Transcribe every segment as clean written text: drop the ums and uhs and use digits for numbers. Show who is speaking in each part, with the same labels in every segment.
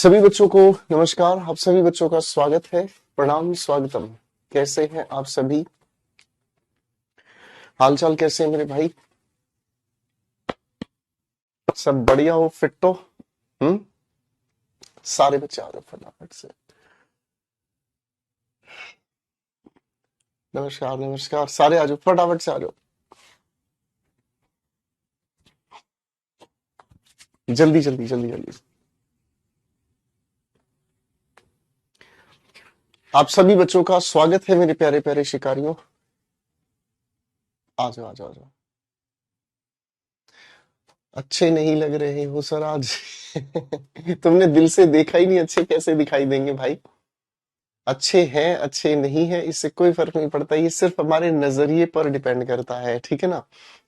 Speaker 1: सभी बच्चों को नमस्कार। आप सभी बच्चों का स्वागत है। प्रणाम, स्वागतम। कैसे हैं आप सभी? हालचाल कैसे हैं मेरे भाई? सब बढ़िया हो, फिट तो? हम्म। सारे बच्चे आ जाओ फटाफट से। नमस्कार नमस्कार, सारे आ जाओ फटाफट से, आ जाओ जल्दी जल्दी जल्दी जल्दी। आप सभी बच्चों का स्वागत है मेरे प्यारे प्यारे शिकारियों। आ जाओ आ जाओ आ जाओ। अच्छे नहीं लग रहे हो सर आज? तुमने दिल से देखा ही नहीं, अच्छे कैसे दिखाई देंगे भाई? अच्छे हैं अच्छे नहीं है इससे कोई फर्क नहीं पड़ता, ये सिर्फ हमारे नजरिए पर डिपेंड करता है, ठीक है ना।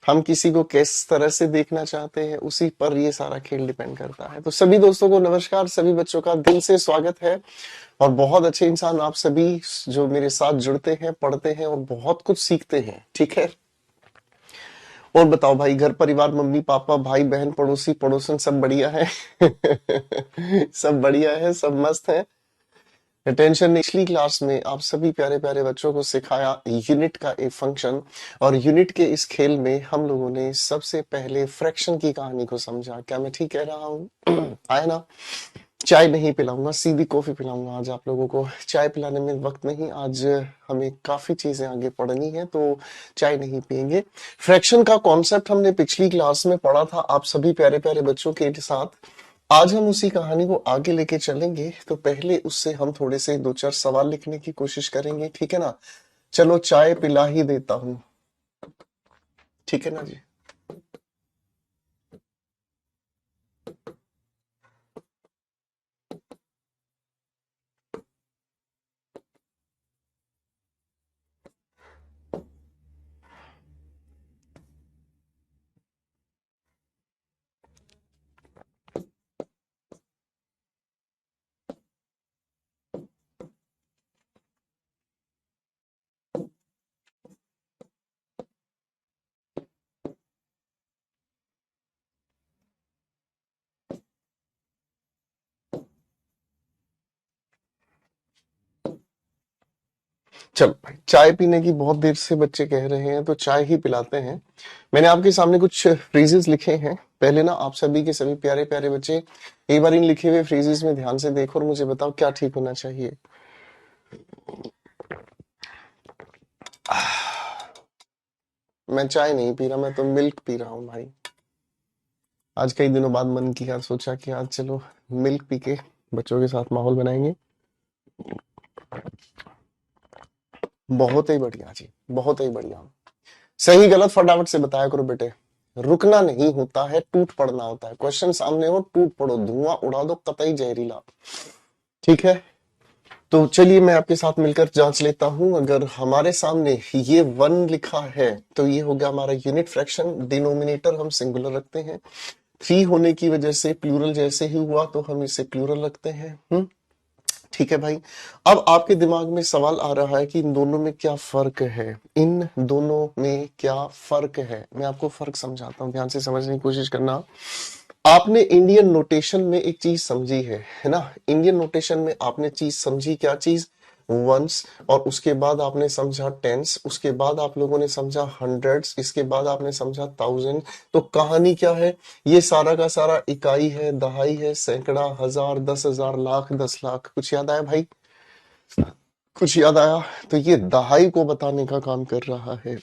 Speaker 1: हम किसी को किस तरह से देखना चाहते हैं उसी पर ये सारा खेल डिपेंड करता है। तो सभी दोस्तों को नमस्कार, सभी बच्चों का दिल से स्वागत है। और बहुत अच्छे इंसान आप सभी जो मेरे साथ जुड़ते हैं, पढ़ते हैं और बहुत कुछ सीखते हैं, ठीक है। और बताओ भाई, घर परिवार, मम्मी पापा, भाई बहन, पड़ोसी पड़ोसन सब बढ़िया है? सब बढ़िया है, सब मस्त है। टेंशन नहीं। पिछली क्लास में आप सभी प्यारे प्यारे बच्चों को सिखाया यूनिट का एक फंक्शन। और यूनिट के इस खेल में हम लोगों ने सबसे पहले फ्रैक्शन की कहानी को समझा। क्या मैं ठीक कह रहा हूँ? आए ना। चाय नहीं पिलाऊंगा, सीधी कॉफी पिलाऊंगा आज आप लोगों को। चाय पिलाने में वक्त नहीं आज। हमें काफी चीजें आगे पढ़नी है तो चाय नहीं पियेंगे। फ्रैक्शन का कॉन्सेप्ट हमने पिछली क्लास में पढ़ा था आप सभी प्यारे प्यारे बच्चों के साथ। आज हम उसी कहानी को आगे लेके चलेंगे, तो पहले उससे हम थोड़े से दो चार सवाल लिखने की कोशिश करेंगे, ठीक है ना। चलो चाय पिला ही देता हूँ, ठीक है ना जी। चलो भाई, चाय पीने की बहुत देर से बच्चे कह रहे हैं तो चाय ही पिलाते हैं। मैंने आपके सामने कुछ फ्रेजेस लिखे हैं। पहले ना आप सभी के सभी प्यारे प्यारे बच्चे एक बार इन लिखे हुए फ्रेजेस में ध्यान से देखो और मुझे बताओ क्या ठीक होना चाहिए। मैं चाय नहीं पी रहा, मैं तो मिल्क पी रहा हूँ भाई। आज कई दिनों बाद मन किया, सोचा कि आज चलो मिल्क पी के बच्चों के साथ माहौल बनाएंगे। बहुत ही बढ़िया जी, बहुत ही बढ़िया। सही गलत फटाफट से बताया करो बेटे। रुकना नहीं होता है, टूट पड़ना होता है। क्वेश्चन सामने हो, टूट पड़ो, धुआं उड़ा दो, कतई जहरीला, ठीक है। तो चलिए मैं आपके साथ मिलकर जांच लेता हूं। अगर हमारे सामने ये वन लिखा है तो ये हो गया हमारा यूनिट फ्रैक्शन। डिनोमिनेटर हम सिंगुलर रखते हैं। थ्री होने की वजह से प्लूरल जैसे ही हुआ तो हम इसे प्लूरल रखते हैं। ठीक है भाई। अब आपके दिमाग में सवाल आ रहा है कि इन दोनों में क्या फर्क है। इन दोनों में क्या फर्क है, मैं आपको फर्क समझाता हूं, ध्यान से समझने की कोशिश करना। आपने इंडियन नोटेशन में एक चीज समझी है ना। इंडियन नोटेशन में आपने चीज समझी, क्या चीज? वंस। और उसके बाद आपने समझा टेंस, उसके बाद आप लोगों ने समझा हंड्रेड्स, इसके बाद आपने समझा थाउजेंड। तो कहानी क्या है? ये सारा का सारा इकाई है, दहाई है, सैकड़ा, हजार, 10,000, लाख, 10 लाख। कुछ याद आया भाई? कुछ याद आया? तो ये दहाई को बताने का काम कर रहा है।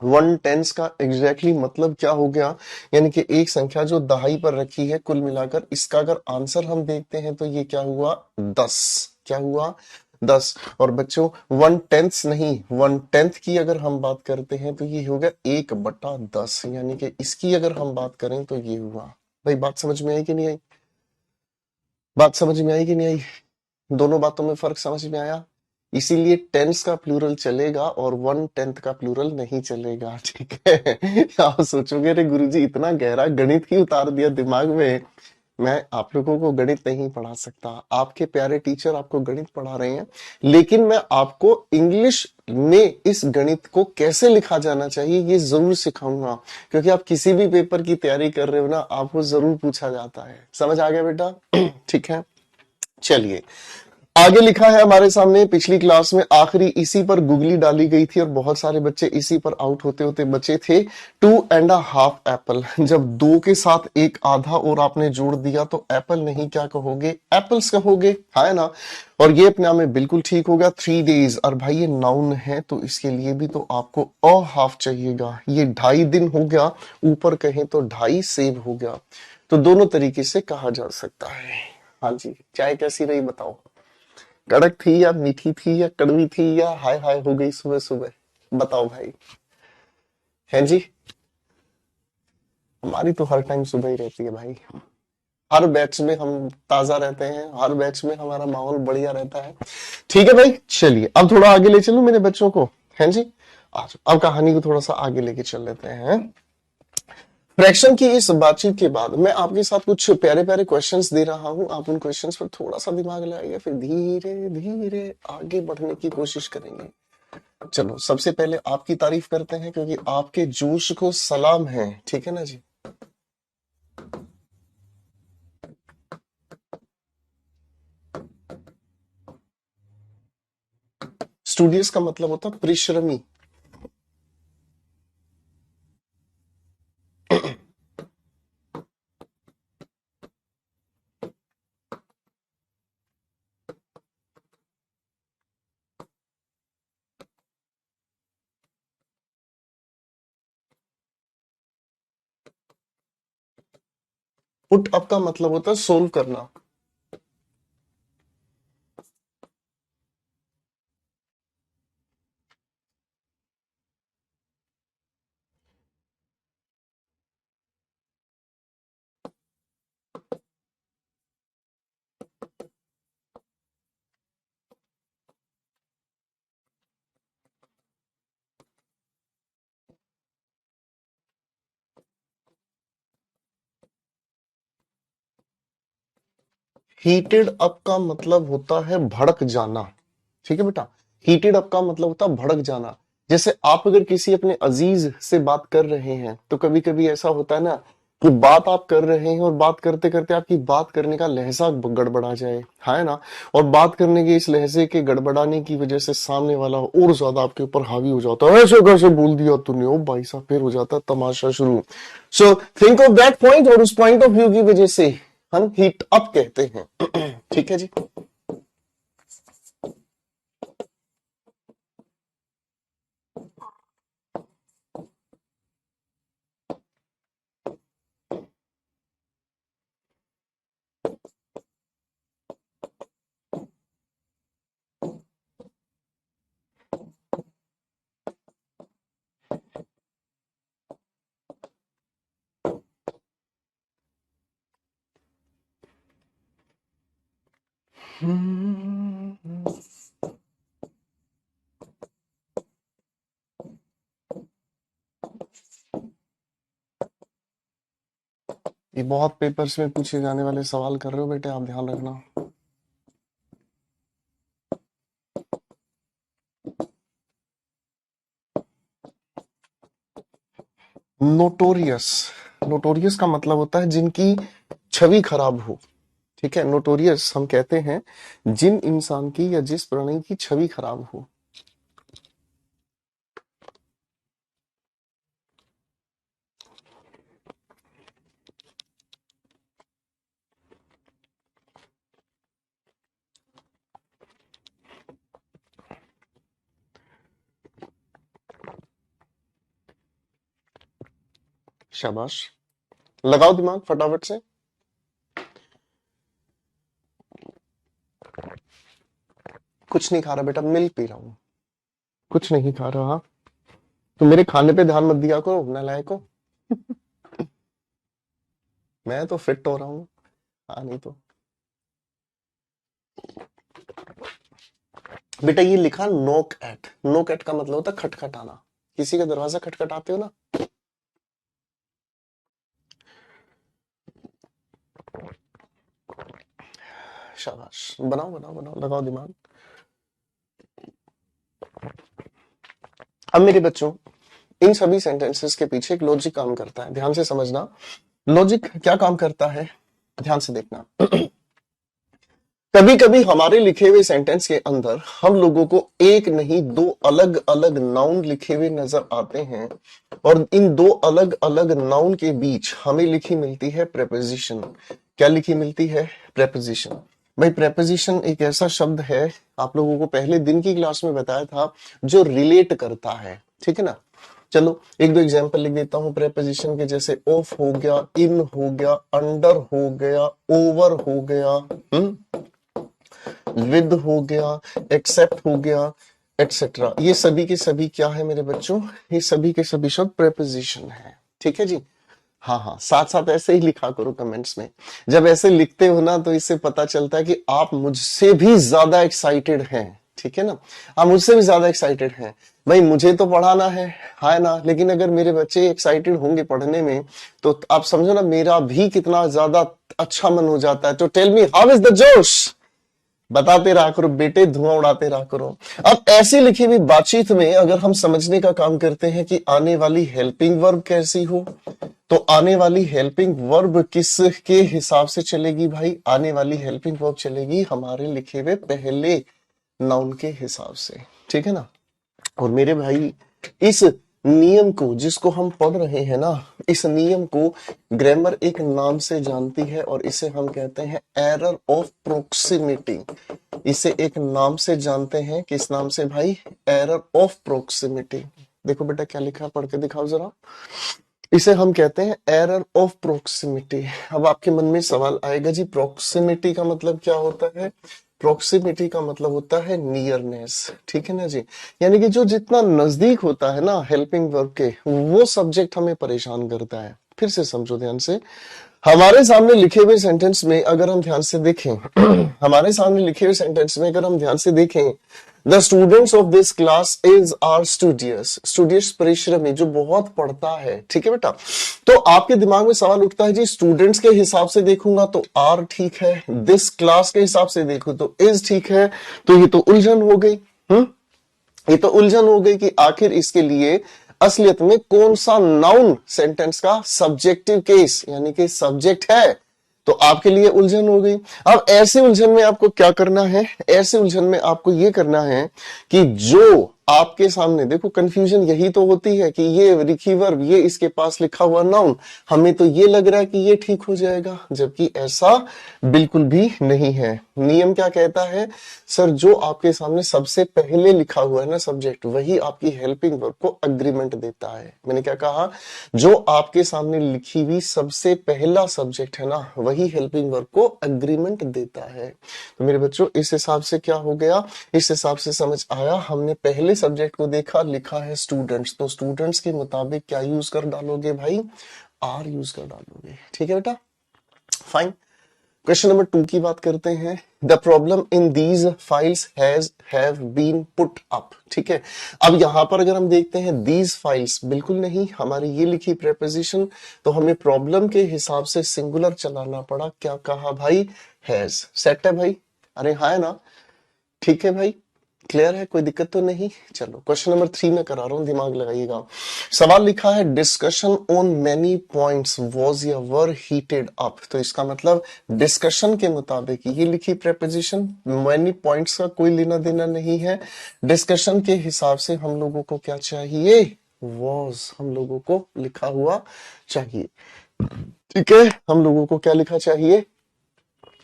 Speaker 1: वन टेंस का एग्जैक्टली मतलब क्या हो गया? यानी कि एक संख्या जो दहाई पर रखी है, कुल मिलाकर इसका अगर आंसर हम देखते हैं तो ये क्या हुआ? 10। क्या हुआ? 10। और बच्चों, 1/10 नहीं, 1/10 की अगर हम बात करते हैं तो ये हो गया 1/10। यानी कि इसकी अगर हम बात करें तो ये हुआ। भाई बात समझ में आई कि नहीं आई? बात समझ में आई कि नहीं आई? दोनों बातों में फर्क समझ में आया? इसीलिए टेंस का प्लूरल चलेगा और 1/10 का प्लूरल नहीं चलेगा, ठीक है। आप सोचोगे रे गुरुजी इतना गहरा गणित क्यों उतार दिया दिमाग में। मैं आप लोगों को गणित नहीं पढ़ा सकता, आपके प्यारे टीचर आपको गणित पढ़ा रहे हैं। लेकिन मैं आपको इंग्लिश में इस गणित को कैसे लिखा जाना चाहिए ये जरूर सिखाऊंगा। क्योंकि आप किसी भी पेपर की तैयारी कर रहे हो ना, आपको जरूर पूछा जाता है। समझ आ गया बेटा? ठीक है। चलिए, आगे लिखा है हमारे सामने, पिछली क्लास में आखिरी इसी पर गुगली डाली गई थी और बहुत सारे बच्चे इसी पर आउट होते होते बचे थे। 2.5 एप्पल, जब दो के साथ एक आधा और आपने जोड़ दिया तो एप्पल नहीं क्या कहोगे, एप्पल्स कहोगे, है ना। और ये अपने आप में बिल्कुल ठीक होगा। 3 days, और भाई ये नाउन है तो इसके लिए भी तो आपको अ हाफ चाहिएगा। ये 2.5 दिन हो गया, ऊपर कहें तो 2.5 सेव हो गया। तो दोनों तरीके से कहा जा सकता है। हाँ जी, चाय कैसी रही बताओ, कड़क थी या मीठी थी या कड़वी थी या हाय हाय हो गई सुबह सुबह, बताओ भाई। हैं जी, हमारी तो हर टाइम सुबह ही रहती है भाई। हर बैच में हम ताजा रहते हैं, हर बैच में हमारा माहौल बढ़िया रहता है। ठीक है भाई, चलिए अब थोड़ा आगे ले चलूं मेरे बच्चों को। हैं जी, आज अब कहानी को थोड़ा सा आगे लेके चल लेते हैं। फ्रैक्शन की इस बातचीत के बाद मैं आपके साथ कुछ प्यारे प्यारे क्वेश्चंस दे रहा हूं। आप उन क्वेश्चंस पर थोड़ा सा दिमाग लगाइए, फिर धीरे धीरे आगे बढ़ने की कोशिश करेंगे। चलो, सबसे पहले आपकी तारीफ करते हैं क्योंकि आपके जोश को सलाम है, ठीक है ना जी। स्टूडियस का मतलब होता है परिश्रमी। पुट अप का मतलब होता है सोल्व करना। हीटेड अप का मतलब होता है भड़क जाना, ठीक है बेटा। हीटेड अप का मतलब होता है भड़क जाना। जैसे आप अगर किसी अपने अजीज से बात कर रहे हैं तो कभी कभी ऐसा होता है ना कि बात आप कर रहे हैं और बात करते करते आपकी बात करने का लहजा गड़बड़ा जाए, है ना। और बात करने के इस लहजे के गड़बड़ाने की वजह से सामने वाला और ज्यादा आपके ऊपर हावी हो जाता है, ऐसे कैसे बोल दिया तूने, ओ भाई साहब, फिर हो जाता है तमाशा शुरू। So think of that point, और उस पॉइंट ऑफ व्यू की वजह से हम हीट अप कहते हैं। ठीक है जी। ये बहुत पेपर्स में पूछे जाने वाले सवाल कर रहे हो बेटे, आप ध्यान रखना। नोटोरियस, नोटोरियस का मतलब होता है जिनकी छवि खराब हो। ठीक है, नोटोरियस हम कहते हैं जिन इंसान की या जिस प्राणी की छवि खराब हो। शाबाश, लगाओ दिमाग फटाफट से। कुछ नहीं खा रहा बेटा, मिल्क पी रहा हूँ। कुछ नहीं खा रहा। तो मेरे खाने पे ध्यान मत दिया करो नालायक को। मैं तो फिट हो रहा हूँ। हाँ नहीं तो। बेटा ये लिखा नोक एट, नोक एट का मतलब होता है खटखटाना। किसी का दरवाजा खटखटाते हो ना। शाबाश, बनाओ बनाओ बनाओ, लगाओ दिमाग। अब मेरे बच्चों, इन सभी सेंटेंसेस के पीछे एक लॉजिक काम करता है, ध्यान से समझना। लॉजिक क्या काम करता है, ध्यान से देखना। कभी कभी हमारे लिखे हुए सेंटेंस के अंदर हम लोगों को एक नहीं दो अलग अलग नाउन लिखे हुए नजर आते हैं, और इन दो अलग अलग नाउन के बीच हमें लिखी मिलती है प्रेपोजिशन। क्या लिखी मिलती है? प्रेपोजिशन। भाई प्रेपोजिशन एक ऐसा शब्द है, आप लोगों को पहले दिन की क्लास में बताया था, जो रिलेट करता है, ठीक है ना। चलो एक दो एग्जांपल लिख देता हूं प्रेपोजिशन के, जैसे ऑफ हो गया, इन हो गया, अंडर हो गया, ओवर हो गया, विद हो गया, एक्सेप्ट हो गया, एक्सेट्रा। ये सभी के सभी क्या है मेरे बच्चों? ये सभी के सभी शब्द प्रेपोजिशन है, ठीक है जी। हाँ हाँ, साथ साथ ऐसे ही लिखा करो कमेंट्स में। जब ऐसे लिखते हो ना तो इससे पता चलता है कि आप मुझसे भी ज्यादा एक्साइटेड हैं, ठीक है ना। आप मुझसे भी ज्यादा एक्साइटेड हैं। भाई मुझे तो पढ़ाना है ना, लेकिन अगर मेरे बच्चे एक्साइटेड होंगे पढ़ने में तो आप समझो ना मेरा भी कितना ज्यादा अच्छा मन हो जाता है। तो tell me how is the जोश, बताते रहा करो बेटे, धुआं उड़ाते रहा करो। अब ऐसी लिखी हुई बातचीत में अगर हम समझने का काम करते हैं कि आने वाली हेल्पिंग वर्ब कैसी हो, तो आने वाली हेल्पिंग वर्ब किस के हिसाब से चलेगी भाई? आने वाली हेल्पिंग वर्ब चलेगी हमारे लिखे हुए पहले नाउन के हिसाब से, ठीक है ना। और मेरे भाई इस नियम को जिसको हम पढ़ रहे हैं ना, इस नियम को ग्रामर एक नाम से जानती है, और इसे हम कहते हैं एरर ऑफ प्रोक्सिमिटी। इसे एक नाम से जानते हैं, किस नाम से भाई? Error of proximity. देखो बेटा क्या लिखा है, पढ़ के दिखाओ जरा। इसे हम कहते हैं एरर ऑफ प्रोक्सिमिटी। अब आपके मन में सवाल आएगा जी प्रोक्सिमिटी का मतलब क्या होता है? प्रोक्सिमिटी का मतलब होता है नियरनेस, ठीक है ना जी। यानी कि जो जितना नजदीक होता है ना हेल्पिंग वर्ब के, वो सब्जेक्ट हमें परेशान करता है। फिर से समझो ध्यान से, हमारे सामने लिखे हुए सेंटेंस में अगर हम ध्यान से देखें हमारे सामने लिखे हुए सेंटेंस में अगर हम ध्यान से देखें, the students of this class is are studious. Studious परिश्रमी, जो बहुत पढ़ता है, ठीक है बेटा। तो आपके दिमाग में सवाल उठता है जी स्टूडेंट्स के हिसाब से देखूंगा तो आर ठीक है, दिस क्लास के हिसाब से देखूं तो इज ठीक है, तो ये तो उलझन हो गई। ये तो उलझन हो गई कि आखिर इसके लिए असलियत में कौन सा नाउन सेंटेंस का सब्जेक्टिव केस यानी कि सब्जेक्ट है। तो आपके लिए उलझन हो गई। अब ऐसे उलझन में आपको क्या करना है? ऐसे उलझन में आपको ये करना है कि जो आपके सामने, देखो कंफ्यूजन यही तो होती है कि ये रिसीवर, ये इसके पास लिखा हुआ नाउन, हमें तो ये लग रहा है कि ये ठीक हो जाएगा, जबकि ऐसा बिल्कुल भी नहीं है। नियम क्या कहता है? सर जो आपके सामने सबसे पहले लिखा हुआ है ना सब्जेक्ट, वही आपकी हेल्पिंग वर्ब को अग्रीमेंट देता है। मैंने क्या कहा? जो आपके सामने लिखी हुई सबसे पहला सब्जेक्ट है ना, वही हेल्पिंग वर्ब को अग्रीमेंट देता है। तो मेरे बच्चों इस हिसाब से क्या हो गया? इस हिसाब से समझ आया, हमने पहले सब्जेक्ट को देखा, लिखा है स्टूडेंट्स, तो स्टूडेंट्स के मुताबिक क्या यूज कर डालोगे भाई? आर यूज कर डालोगे, ठीक है बेटा, फाइन। क्वेश्चन नंबर 2 की बात करते हैं। The problem in these files have been put up, ठीक है। अब यहां पर अगर हम देखते हैं दीज फाइल्स, बिल्कुल नहीं, हमारी ये लिखी प्रेपोजिशन, तो हमें प्रॉब्लम के हिसाब से सिंगुलर चलाना पड़ा। क्या कहा भाई? हैज। सेट है भाई? अरे हाँ है ना, ठीक है भाई, क्लियर है, कोई दिक्कत तो नहीं। चलो क्वेश्चन नंबर 3 में करा रहा हूं, दिमाग लगाइएगा। सवाल लिखा है discussion on many points was या वर हीटेड अप। तो इसका मतलब डिस्कशन के मुताबिक ये लिखी प्रेपोजिशन, मेनी पॉइंट्स का कोई लेना देना नहीं है। डिस्कशन के हिसाब से हम लोगों को क्या चाहिए? वाज हम लोगों को लिखा हुआ चाहिए, ठीक है। हम लोगों को क्या लिखा चाहिए?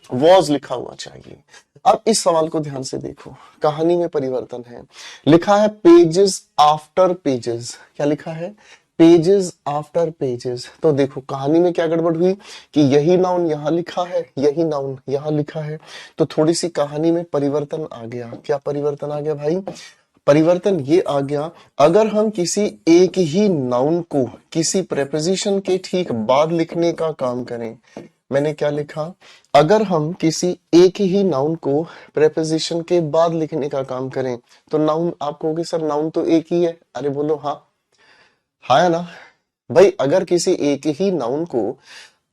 Speaker 1: वॉज लिखा हुआ चाहिए। अब इस सवाल को ध्यान से देखो, कहानी में परिवर्तन है। लिखा है पेजेस आफ्टर पेजेस। क्या लिखा है? Pages after pages. तो देखो कहानी में क्या गड़बड़ हुई कि यही नाउन यहां लिखा है, यही नाउन यहां लिखा है, तो थोड़ी सी कहानी में परिवर्तन आ गया। क्या परिवर्तन आ गया भाई? परिवर्तन ये आ गया, अगर हम किसी एक ही नाउन को किसी प्रेपोजिशन के ठीक बाद लिखने का काम करें, मैंने क्या लिखा? अगर हम किसी एक ही नाउन को प्रेपोजिशन के बाद लिखने का काम करें, तो नाउन, आप कहोगे सर नाउन तो एक ही है। अरे बोलो हाँ, हाँ है ना भाई। अगर किसी एक ही नाउन को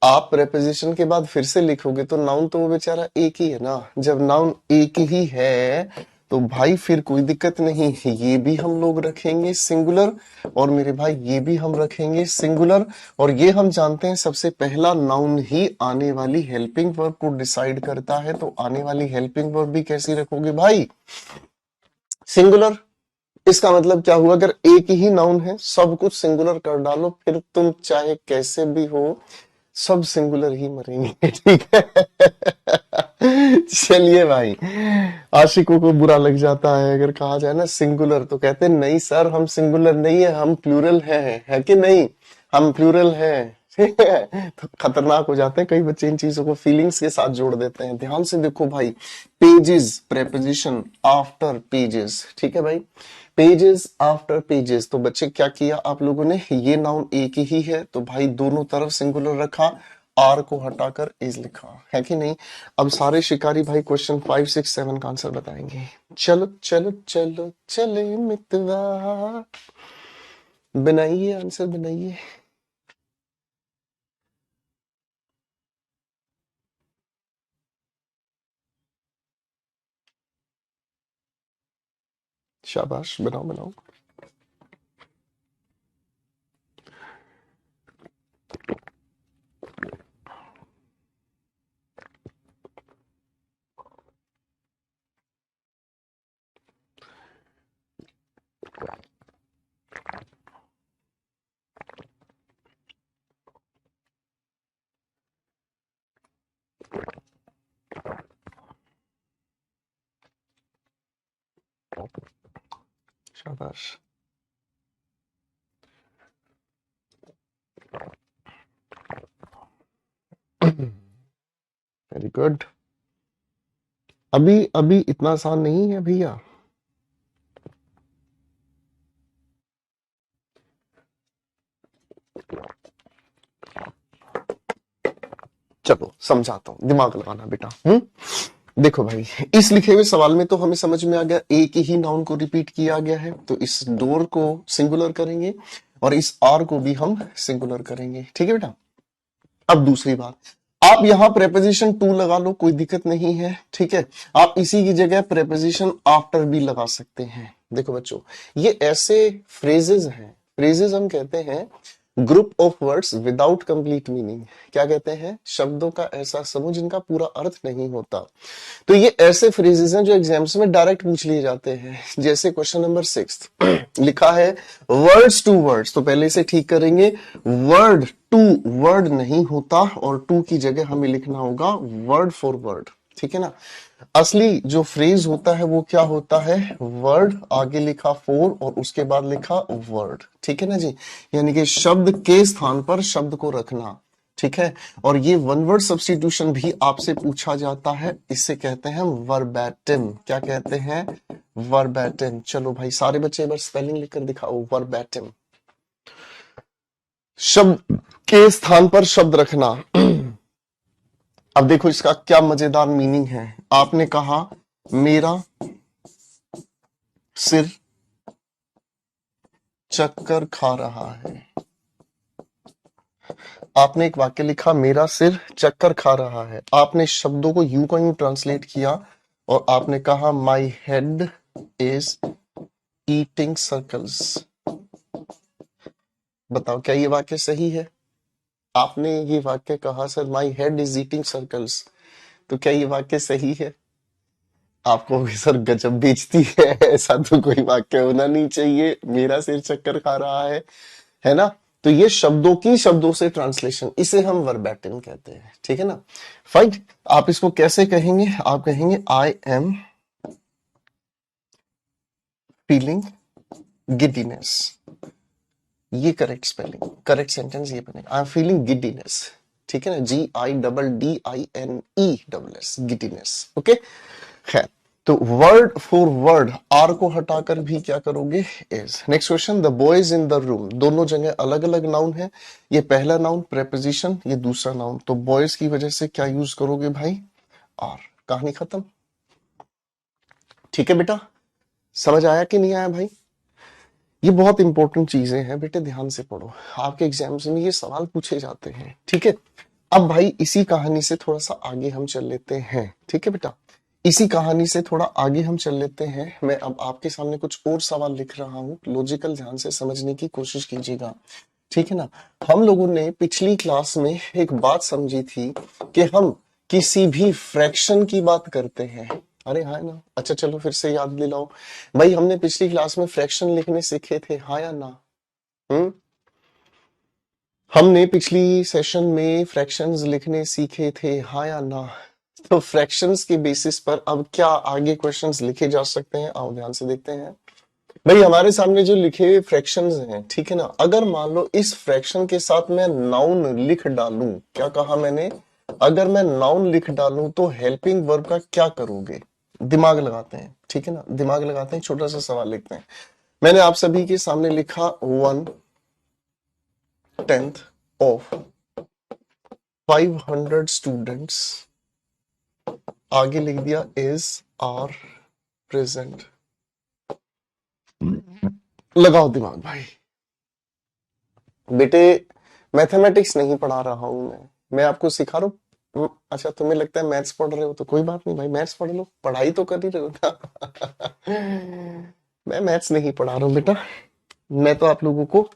Speaker 1: आप प्रेपोजिशन के बाद फिर से लिखोगे तो नाउन तो वो बेचारा एक ही है ना। जब नाउन एक ही है तो भाई फिर कोई दिक्कत नहीं, ये भी हम लोग रखेंगे सिंगुलर, और मेरे भाई ये भी हम रखेंगे सिंगुलर। और ये हम जानते हैं सबसे पहला नाउन ही आने वाली हेल्पिंग वर्ब को डिसाइड करता है, तो आने वाली हेल्पिंग वर्ब भी कैसी रखोगे भाई, सिंगुलर। इसका मतलब क्या हुआ, अगर एक ही नाउन है सब कुछ सिंगुलर कर डालो, फिर तुम चाहे कैसे भी हो सब सिंगुलर ही मरेंगे। ठीक है। चलिए भाई, आशिकों को बुरा लग जाता है अगर कहा जाए ना सिंगुलर, तो कहते हैं नहीं सर हम सिंगुलर नहीं है, हम प्लूरल है कि नहीं, हम प्लूरल है। ठीक है, तो खतरनाक हो जाते हैं कई बच्चे, इन चीजों को फीलिंग्स के साथ जोड़ देते हैं। ध्यान से देखो भाई, पेजेस प्रेपोजिशन आफ्टर पेजेस, ठीक है भाई, पेजेस आफ्टर पेजेस। तो बच्चे क्या किया आप लोगों ने, ये नाउन एक ही है तो भाई दोनों तरफ सिंगुलर रखा, आर को हटाकर इज लिखा, है कि नहीं। अब सारे शिकारी भाई क्वेश्चन 5, 6, 7 का आंसर बताएंगे। चलो चलो चलो चले मितवा, बनाइए आंसर बनाइए। शाबाश, बनाओ बनाओ। शाबाश, वेरी गुड। अभी अभी इतना आसान नहीं है भैया। चलो समझाता हूँ, दिमाग लगाना बेटा। देखो भाई, इस लिखे हुए सवाल में तो हमें समझ में आ गया एक ही नाउन को रिपीट किया गया है, तो इस डोर को सिंगुलर करेंगे और इस आर को भी हम सिंगुलर करेंगे, ठीक है बेटा। अब दूसरी बात, आप यहां प्रेपोजिशन टू लगा लो, कोई दिक्कत नहीं है, ठीक है। आप इसी की जगह प्रेपोजिशन आफ्टर भी लगा सकते हैं। देखो बच्चों, ये ऐसे फ्रेजेस हैं, फ्रेजेस हम कहते हैं group of words without complete meaning. क्या कहते हैं, शब्दों का ऐसा समूह जिनका पूरा अर्थ नहीं होता। तो ये ऐसे फ्रेजेस हैं जो एग्जाम्स में डायरेक्ट पूछ लिए जाते हैं। जैसे क्वेश्चन नंबर 6 लिखा है वर्ड्स टू वर्ड्स, तो पहले से ठीक करेंगे, वर्ड टू वर्ड नहीं होता और टू की जगह हमें लिखना होगा वर्ड फॉर वर्ड, ठीक है ना। असली जो फ्रेज होता है वो क्या होता है, वर्ड आगे लिखा फोर और उसके बाद लिखा वर्ड, ठीक है ना जी। यानी कि शब्द के स्थान पर शब्द को रखना, ठीक है। और ये वन वर्ड सब्स्टिट्यूशन भी आपसे पूछा जाता है, इससे कहते हैं वर्बैटिम। क्या कहते हैं, वर्बैटिम। चलो भाई सारे बच्चे एक बार स्पेलिंग लिखकर दिखाओ, वर्बैटिम। शब्द के स्थान पर शब्द रखना। अब देखो इसका क्या मजेदार मीनिंग है। आपने कहा मेरा सिर चक्कर खा रहा है, आपने एक वाक्य लिखा मेरा सिर चक्कर खा रहा है, आपने शब्दों को यूं का यूं ट्रांसलेट किया और आपने कहा my head is eating circles. बताओ क्या ये वाक्य सही है। आपने ये वाक्य कहा sir my head is eating circles, तो क्या ये वाक्य सही है। आपको सर गजब बेइज्जती है, ऐसा तो कोई वाक्य होना नहीं चाहिए, मेरा सिर चक्कर खा रहा है ना। तो ये शब्दों की शब्दों से ट्रांसलेशन, इसे हम वर्बैटिम कहते हैं, ठीक है ना। फाइन, आप इसको कैसे कहेंगे, आप कहेंगे आई एम फीलिंग गिडीनेस, ये करेक्ट स्पेलिंग, करेक्ट सेंटेंस ये बनेगा, आई एम फीलिंग गिडीनेस, ठीक है ना, GIDDINESS, गिडीनेस, ओके। खैर, तो वर्ड फॉर वर्ड आर को हटाकर भी क्या करोगे, is. Next question, the boys in the room, दोनों जगह अलग अलग नाउन है, ये पहला नाउन प्रेपोजिशन, ये दूसरा नाउन, तो बॉयज की वजह से क्या यूज करोगे भाई, आर। कहानी खत्म, ठीक है बेटा। समझ आया कि नहीं आया भाई। ये बहुत इंपॉर्टेंट चीजें हैं बेटे, ध्यान से पढ़ो, आपके एग्जाम्स में ये सवाल पूछे जाते हैं, ठीक है। अब भाई इसी कहानी से थोड़ा सा आगे हम चल लेते हैं, ठीक है बेटा। इसी कहानी से थोड़ा आगे हम चल लेते हैं। मैं अब आपके सामने कुछ और सवाल लिख रहा हूं, लॉजिकल ध्यान से समझने की कोशिश कीजिएगा, ठीक है ना। हम लोगों ने पिछली क्लास में एक बात समझी थी कि हम किसी भी फ्रैक्शन की बात करते हैं। अरे हाँ ना, अच्छा चलो फिर से याद दिलाओ भाई, हमने पिछली क्लास में फ्रैक्शन लिखने सीखे थे, हाँ या ना? हम्म, हमने पिछली सेशन में फ्रैक्शंस लिखने सीखे थे, हाँ या ना? तो फ्रैक्शंस के बेसिस पर अब क्या आगे क्वेश्चंस लिखे जा सकते हैं, आओ ध्यान से देखते हैं। भाई हमारे सामने जो लिखे हुए फ्रैक्शंस हैं, ठीक है ना, अगर मान लो इस फ्रैक्शन के साथ मैं नाउन लिख डालूं, क्या कहा मैंने, अगर मैं नाउन लिख डालूं तो हेल्पिंग वर्ब का क्या करोगे? दिमाग लगाते हैं, ठीक है ना, दिमाग लगाते हैं, छोटा सा सवाल लिखते हैं। मैंने आप सभी के सामने लिखा 1/10 ऑफ 500 स्टूडेंट्स, आगे लिख दिया इज आर प्रेजेंट। लगाओ दिमाग भाई। बेटे मैथमेटिक्स नहीं पढ़ा रहा हूं मैं आपको सिखा रहा हूं। अच्छा तुम्हें लगता है मैथ्स पढ़ रहे हो, तो कोई बात नहीं भाई, मैथ्स पढ़ लो, पढ़ाई तो कर ही रहे हो ना। मैं मैथ्स नहीं पढ़ा रहा हूँ बेटा, मैं तो आप लोगों को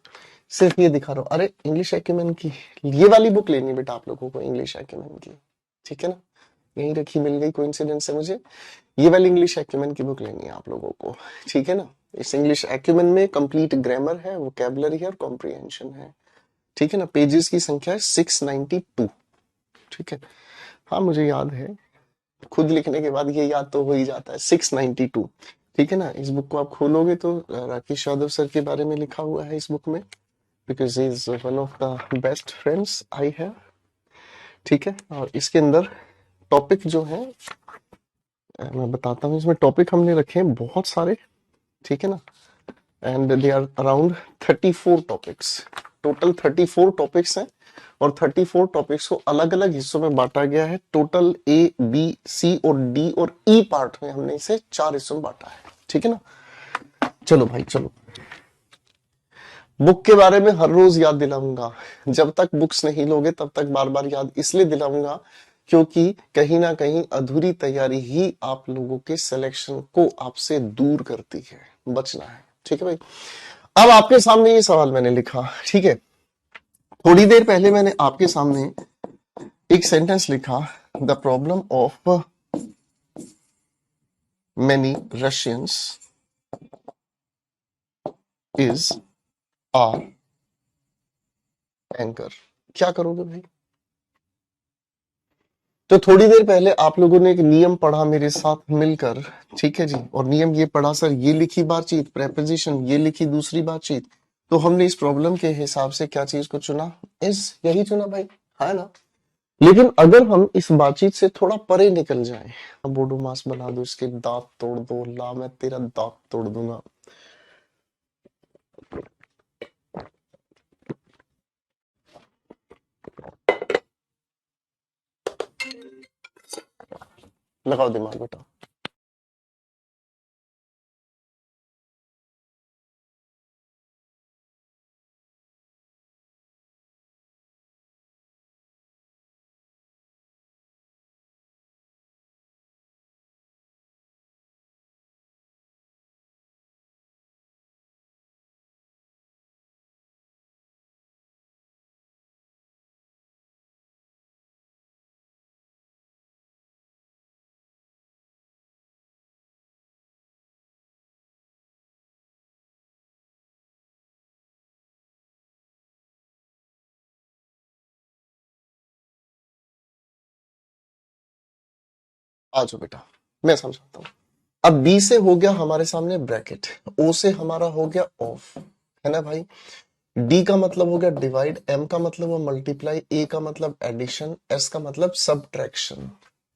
Speaker 1: सिर्फ ये दिखा रहा हूँ। अरे इंग्लिश एक्यूमेन की ये वाली बुक लेनी है बेटा आप लोगों को, इंग्लिश एक्यूमेन की, ठीक है ना, यहीं रखी मिल गई कोइंसिडेंस से मुझे। ये वाली इंग्लिश एक्यूमेन की बुक लेनी है आप लोगों को, ठीक है ना। इस इंग्लिश एक्यूमेन में कंप्लीट ग्रामर है, वोकैबुलरी है और कॉम्प्रिहेंशन है, ठीक है ना। पेजेस की संख्या है 692, ठीक है। हाँ मुझे याद है, खुद लिखने के बाद ये याद तो हो ही जाता है, 692, ठीक है ना। इस बुक को आप खोलोगे तो राकेश यादव सर के बारे में लिखा हुआ है इस बुक में, because he is one of the best friends I have, ठीक है। और इसके अंदर टॉपिक जो है मैं बताता हूँ, इसमें टॉपिक हमने रखे हैं बहुत सारे, ठीक है ना, and they are around 34 topics, total 34 topics हैं। और 34 टॉपिक्स को अलग अलग हिस्सों में बांटा गया है, टोटल ए बी सी और डी और ई पार्ट में हमने इसे 4 हिस्सों में बांटा है, ठीक है ना। चलो भाई चलो, बुक के बारे में हर रोज याद दिलाऊंगा, जब तक बुक्स नहीं लोगे तब तक बार बार याद इसलिए दिलाऊंगा क्योंकि कहीं ना कहीं अधूरी तैयारी ही आप लोगों के सिलेक्शन को आपसे दूर करती है, बचना है, ठीक है भाई। अब आपके सामने ये सवाल मैंने लिखा, ठीक है, थोड़ी देर पहले मैंने आपके सामने एक सेंटेंस लिखा, the problem of many Russians is are anchor. क्या करोगे भाई? तो थोड़ी देर पहले आप लोगों ने एक नियम पढ़ा मेरे साथ मिलकर, ठीक है जी, और नियम ये पढ़ा, सर ये लिखी बातचीत प्रेपोजिशन, ये लिखी दूसरी बातचीत, तो हमने इस प्रॉब्लम के हिसाब से क्या चीज को चुना, इस यही चुना भाई, है ना। लेकिन अगर हम इस बातचीत से थोड़ा परे निकल जाएं, अब बोडो मास बना दो, इसके दांत तोड़ दो, ला मैं तेरा दांत तोड़ दूंगा। लगाओ दिमाग बेटा। आ जाओ बेटा, मैं समझाता हूँ। अब बी से हो गया हमारे सामने ब्रैकेट, ओ से हमारा हो गया ऑफ, है ना भाई। डी का मतलब हो गया डिवाइड, एम का मतलब हो मल्टीप्लाई, ए का मतलब एडिशन, एस का मतलब सबट्रैक्शन।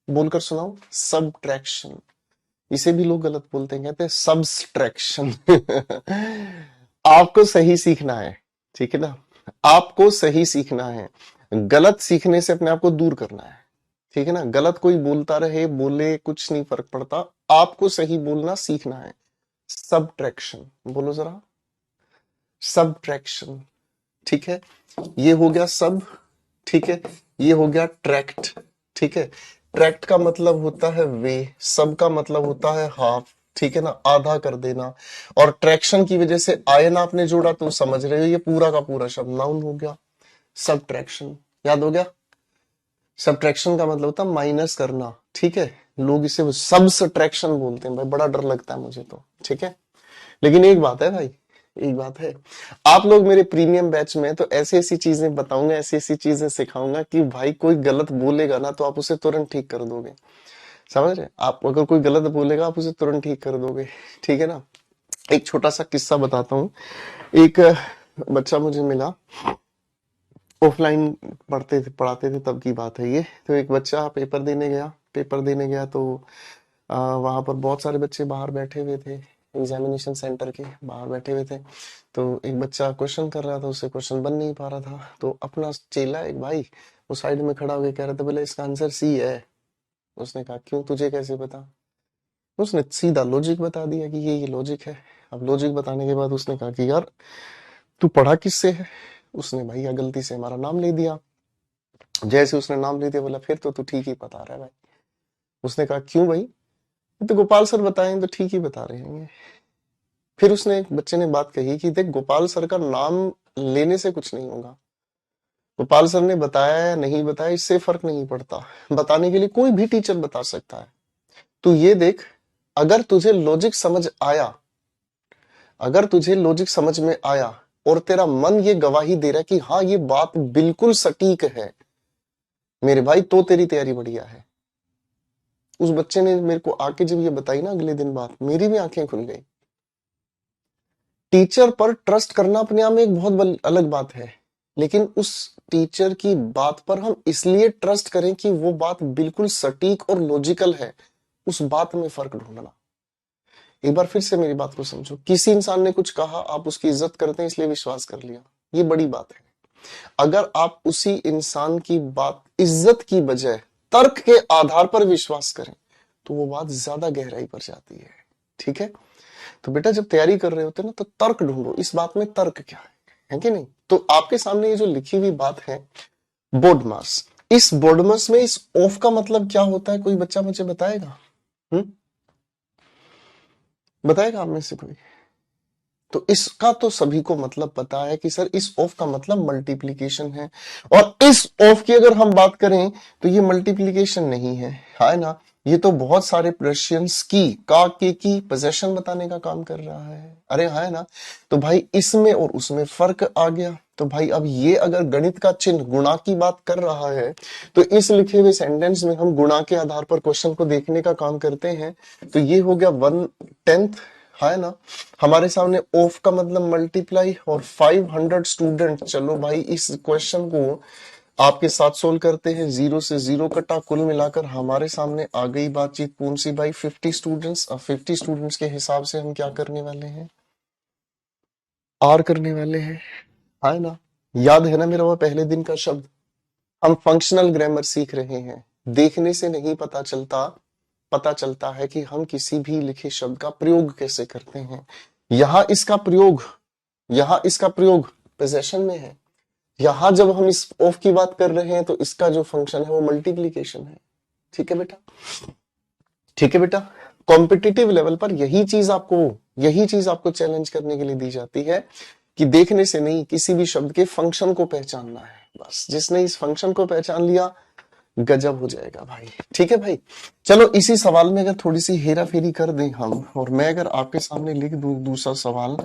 Speaker 1: बोलकर सुनाओ, सबट्रैक्शन। इसे भी लोग गलत बोलते हैं, कहते हैं सबट्रैक्शन। आपको सही सीखना है, ठीक है ना, आपको सही सीखना है, गलत सीखने से अपने आप को दूर करना है, ठीक है ना। गलत कोई बोलता रहे बोले कुछ नहीं फर्क पड़ता, आपको सही बोलना सीखना है। सबट्रैक्शन बोलो जरा, सबट्रैक्शन, ठीक है। ये हो गया सब, ठीक है, ये हो गया ट्रैक्ट, ठीक है। ट्रैक्ट का मतलब होता है वे, सब का मतलब होता है हाफ, ठीक है ना, आधा कर देना। और ट्रैक्शन की वजह से आयन आपने जोड़ा तो समझ रहे हो ये पूरा का पूरा शब्द नाउन हो गया। सबट्रैक्शन याद हो गया। सबट्रैक्शन का मतलब होता है माइनस करना, ठीक है। लोग इसे सबट्रैक्शन बोलते हैं भाई, बड़ा डर लगता है मुझे तो, ठीक है। लेकिन एक बात है भाई, एक बात है, आप लोग मेरे प्रीमियम बैच में तो ऐसी ऐसी चीजें बताऊंगा, ऐसी ऐसी चीजें सिखाऊंगा कि भाई कोई गलत बोलेगा ना तो आप उसे तुरंत ठीक कर दोगे। समझ रहे, आप अगर कोई गलत बोलेगा आप उसे तुरंत ठीक कर दोगे, ठीक है ना। एक छोटा सा किस्सा बताता हूँ। एक बच्चा मुझे मिला, ऑफलाइन पढ़ाते थे तब की बात है ये। तो एक बच्चा पेपर देने गया तो वहां पर बहुत सारे बच्चे बाहर बैठे हुए थे, एग्जामिनेशन सेंटर के बाहर बैठे हुए थे। तो एक बच्चा क्वेश्चन कर रहा था, उससे क्वेश्चन बन नहीं पा रहा था। तो अपना चेला एक भाई वो साइड में खड़ा होकर कह रहा था, बोले इसका आंसर सी है। उसने कहा क्यों, तुझे कैसे पता। उसने सीधा लॉजिक बता दिया कि ये लॉजिक है। अब लॉजिक बताने के बाद उसने कहा कि यार तू पढ़ा किससे है। उसने भैया गलती से हमारा नाम ले दिया। जैसे उसने नाम ले दिया बोला फिर तो तू ठीक ही बता रहा है भाई। उसने कहा क्यों भाई, तो गोपाल सर बताएं तो ठीक ही बता रहे हैं। फिर उसने एक बच्चे ने बात कही कि देख गोपाल सर का नाम लेने से कुछ नहीं होगा, गोपाल सर ने बताया या नहीं बताया इससे फर्क नहीं पड़ता, बताने के लिए कोई भी टीचर बता सकता है। तू ये देख, अगर तुझे लॉजिक समझ आया, अगर तुझे लॉजिक समझ में आया और तेरा मन ये गवाही दे रहा है कि हाँ ये बात बिल्कुल सटीक है मेरे भाई, तो तेरी तैयारी बढ़िया है। उस बच्चे ने मेरे को आके जब ये बताई ना अगले दिन बात, मेरी भी आंखें खुल गई। टीचर पर ट्रस्ट करना अपने आप में एक बहुत अलग बात है, लेकिन उस टीचर की बात पर हम इसलिए ट्रस्ट करें कि वो बात बिल्कुल सटीक और लॉजिकल है, उस बात में फर्क ढूंढना। एक बार फिर से मेरी बात को समझो, किसी इंसान ने कुछ कहा, आप उसकी इज्जत करते हैं इसलिए विश्वास कर लिया, ये बड़ी बात है। अगर आप उसी इंसान की बात इज्जत की बजाय तर्क के आधार पर विश्वास करें तो वो बात ज्यादा गहराई पर जाती है, ठीक है। तो बेटा जब तैयारी कर रहे होते ना तो तर्क ढूंढो, इस बात में तर्क क्या है कि नहीं। तो आपके सामने ये जो लिखी हुई बात है बोडमास, इस बोडमास में इस ऑफ का मतलब क्या होता है, कोई बच्चा मुझे बताएगा? बताएगा आप में से कोई? तो इसका तो सभी को मतलब पता है कि सर इस ऑफ का मतलब मल्टीप्लीकेशन है, और इस ऑफ की अगर हम बात करें तो ये मल्टीप्लीकेशन नहीं है ना। ये तो बहुत सारे प्रशियंस की पोजेशन बताने का काम कर रहा है, अरे है ना। तो भाई इसमें और उसमें फर्क आ गया। तो भाई अब ये अगर गणित का चिन्ह गुणा की बात कर रहा है तो इस लिखे हुए सेंटेंस में हम गुणा के आधार पर क्वेश्चन को देखने का काम करते हैं। तो ये हो गया 1/10 है ना। हमारे सामने ऑफ का मतलब मल्टीप्लाई और 500 स्टूडेंट, चलो भाई इस क्वेश्चन को आपके साथ सोल्व करते हैं, 0 से 0 कटा, कुल मिलाकर हमारे सामने आ गई बातचीत कौन सी भाई, 50 स्टूडेंट्स। अब 50 स्टूडेंट्स के हिसाब से हम क्या करने वाले हैं, आर करने वाले हैं, है ना। याद है ना मेरा वो पहले दिन का शब्द, हम फंक्शनल ग्रामर सीख रहे हैं। देखने से नहीं पता चलता, पता चलता है कि हम किसी भी लिखे शब्द का प्रयोग कैसे करते हैं। यहां इसका प्रयोग पोजेशन में है। यहां जब हम इस ऑफ की बात कर रहे हैं तो इसका जो फंक्शन है वो मल्टीप्लीकेशन है। ठीक है बेटा, ठीक है बेटा। कॉम्पिटिटिव लेवल पर यही चीज आपको चैलेंज करने के लिए दी जाती है कि देखने से नहीं, किसी भी शब्द के फंक्शन को पहचानना है। बस जिसने इस फंक्शन को पहचान लिया गजब हो जाएगा भाई, ठीक है भाई। चलो इसी सवाल में अगर थोड़ी सी हेरा फेरी कर दें हम, और मैं अगर आपके सामने लिख दूं दूसरा सवाल,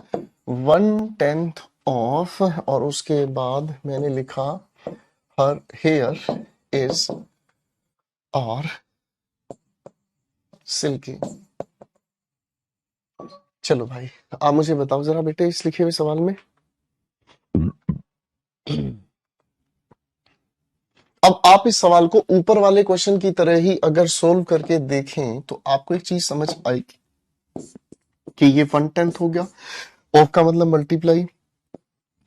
Speaker 1: 1/10 ऑफ, और उसके बाद मैंने लिखा her hair is are silky. चलो भाई आप मुझे बताओ जरा बेटे इस लिखे हुए सवाल में, अब आप इस सवाल को ऊपर वाले क्वेश्चन की तरह ही अगर सोल्व करके देखें तो आपको एक चीज समझ आएगी कि ये 1/10 हो गया, ऑफ का मतलब मल्टीप्लाई,